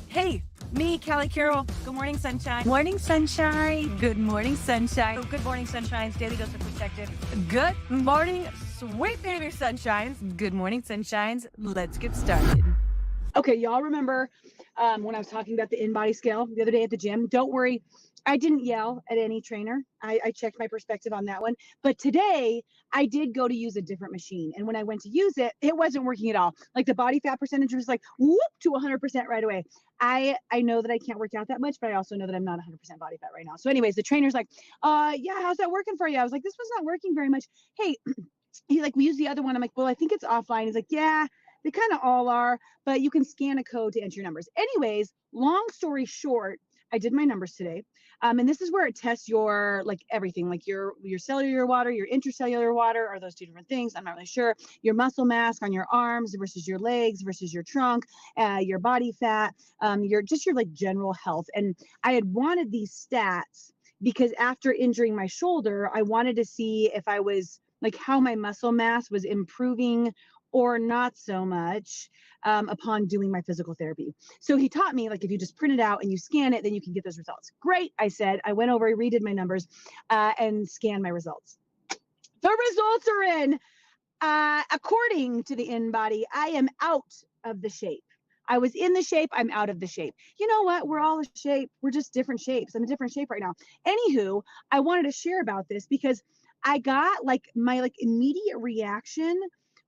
Hey, me, Callie Carroll. Good morning, sunshine. Morning, sunshine. Good morning, sunshine. Good morning, sunshines. Daily dose of perspective. Good morning, sweet baby sunshines. Good morning, sunshines. Let's get started. Okay, y'all remember when I was talking about the in-body scale the other day at the gym? Don't worry, I didn't yell at any trainer. I checked my perspective on that one. But today, I did go to use a different machine. And when I went to use it, it wasn't working at all. Like the body fat percentage was like, whoop, to 100% right away. I know that I can't work out that much, but I also know that I'm not 100% body fat right now. So anyways, the trainer's like, yeah, how's that working for you? I was like, this was not working very much. Hey, he's like, we use the other one. I'm like, well, I think it's offline. He's like, yeah, they kind of all are, but you can scan a code to enter your numbers. Anyways, long story short, I did my numbers today. And this is where it tests your, like everything, like your cellular water, your intracellular water, are those two different things? I'm not really sure. Your muscle mass on your arms versus your legs versus your trunk, your body fat, your like general health. And I had wanted these stats because after injuring my shoulder, I wanted to see if I was like how my muscle mass was improving or not so much upon doing my physical therapy. So he taught me, like, if you just print it out and you scan it, then you can get those results. Great, I said. I went over, redid my numbers, and scanned my results. The results are in. According to the InBody, I am out of the shape. I was in the shape, I'm out of the shape. You know what? We're all a shape. We're just different shapes. I'm a different shape right now. Anywho, I wanted to share about this because I got my immediate reaction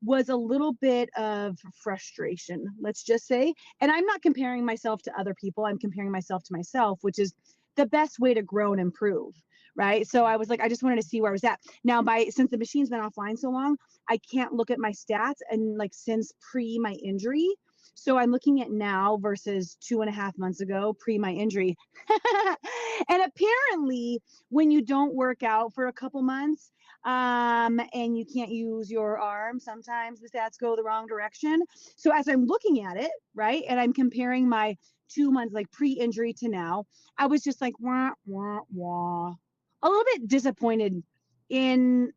was a little bit of frustration, let's just say. And I'm not comparing myself to other people. I'm comparing myself to myself, which is the best way to grow and improve, right? So I was like, I just wanted to see where I was at. Now, since the machine's been offline so long, I can't look at my stats and like since pre my injury. So I'm looking at now versus 2.5 months ago, pre my injury. And apparently, when you don't work out for a couple months, and you can't use your arm, sometimes the stats go the wrong direction. So as I'm looking at it, right, and I'm comparing my 2 months like pre-injury to now, I was just like, wah, wah, wah. A little bit disappointed in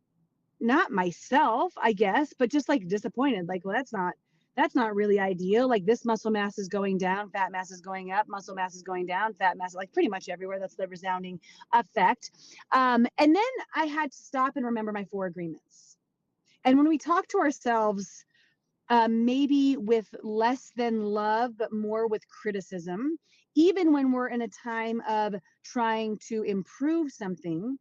not myself, I guess, but just like disappointed. Like, well, that's not really ideal. Like this muscle mass is going down, fat mass is going up, muscle mass is going down, fat mass, like pretty much everywhere. That's the resounding effect. And then I had to stop and remember my 4 agreements. And when we talk to ourselves, maybe with less than love, but more with criticism, even when we're in a time of trying to improve something,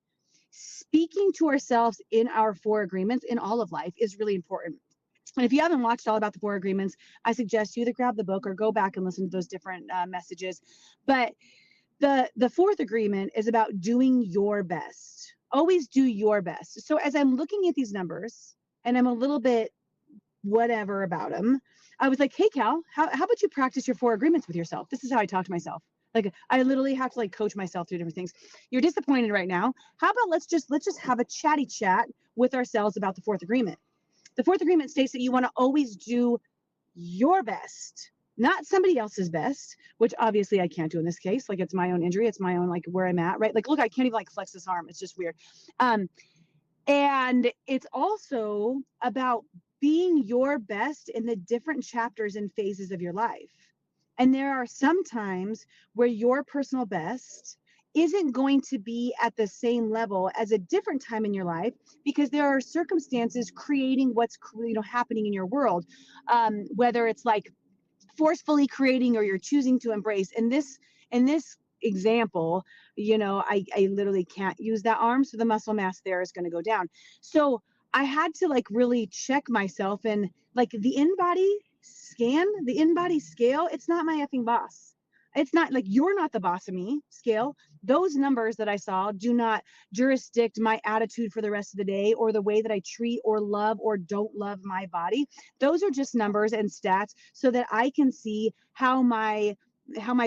speaking to ourselves in our 4 agreements in all of life is really important. And if you haven't watched All About the 4 Agreements, I suggest you either grab the book or go back and listen to those different messages. But the 4th agreement is about doing your best. Always do your best. So as I'm looking at these numbers and I'm a little bit whatever about them, I was like, hey, Cal, how about you practice your 4 agreements with yourself? This is how I talk to myself. Like I literally have to like coach myself through different things. You're disappointed right now. How about let's just have a chatty chat with ourselves about the 4th agreement. The 4th agreement states that you want to always do your best, not somebody else's best, which obviously I can't do in this case. Like it's my own injury. It's my own, like where I'm at, right? Like, look, I can't even like flex this arm. It's just weird. And it's also about being your best in the different chapters and phases of your life. And there are some times where your personal best isn't going to be at the same level as a different time in your life because there are circumstances creating what's happening in your world, whether it's like forcefully creating or you're choosing to embrace. In this example, I literally can't use that arm, so the muscle mass there is going to go down. So I had to like really check myself, and like the in-body scale, it's not my effing boss. It's not like you're not the boss of me scale. Those numbers that I saw do not jurisdict my attitude for the rest of the day or the way that I treat or love or don't love my body. Those are just numbers and stats so that I can see how my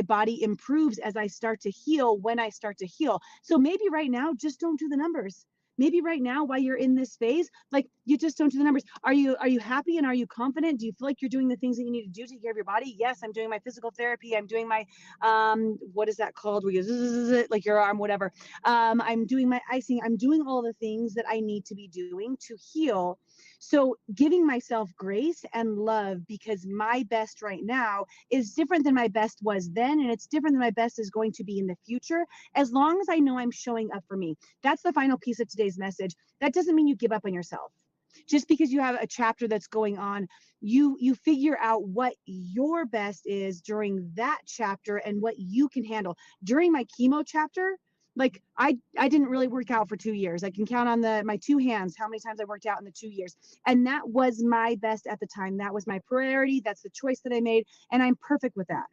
body improves as I start to heal, when I start to heal. So maybe right now, just don't do the numbers. Maybe right now, while you're in this phase, like you just don't do the numbers. Are you happy and are you confident? Do you feel like you're doing the things that you need to do to take care of your body? Yes, I'm doing my physical therapy. I'm doing my, what is that called? Where you like your arm, whatever. I'm doing my icing. I'm doing all the things that I need to be doing to heal So giving myself grace and love, because my best right now is different than my best was then, and it's different than my best is going to be in the future, as long as I know I'm showing up for me. That's the final piece of today's message. That doesn't mean you give up on yourself. Just because you have a chapter that's going on, you figure out what your best is during that chapter and what you can handle. During my chemo chapter, like I didn't really work out for 2 years. I can count on my two hands how many times I worked out in the 2 years. And that was my best at the time. That was my priority. That's the choice that I made. And I'm perfect with that,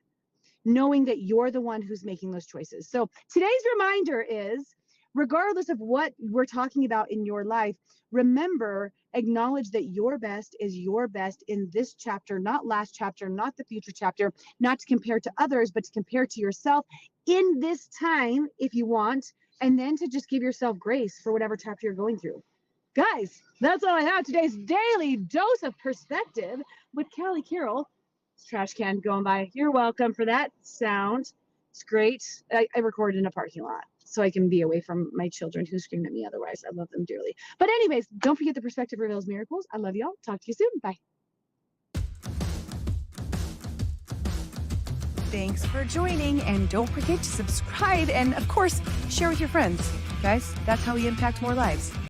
knowing that you're the one who's making those choices. So today's reminder is, regardless of what we're talking about in your life, remember, acknowledge that your best is your best in this chapter, not last chapter, not the future chapter, not to compare to others, but to compare to yourself in this time, if you want, and then to just give yourself grace for whatever chapter you're going through. Guys, that's all I have. Today's daily dose of perspective with Callie Carroll. Trash can going by. You're welcome for that sound. It's great. I recorded in a parking lot so I can be away from my children who scream at me otherwise. I love them dearly. But anyways, don't forget the perspective reveals miracles. I love y'all. Talk to you soon. Bye. Thanks for joining, and don't forget to subscribe and, of course, share with your friends. Guys, that's how we impact more lives.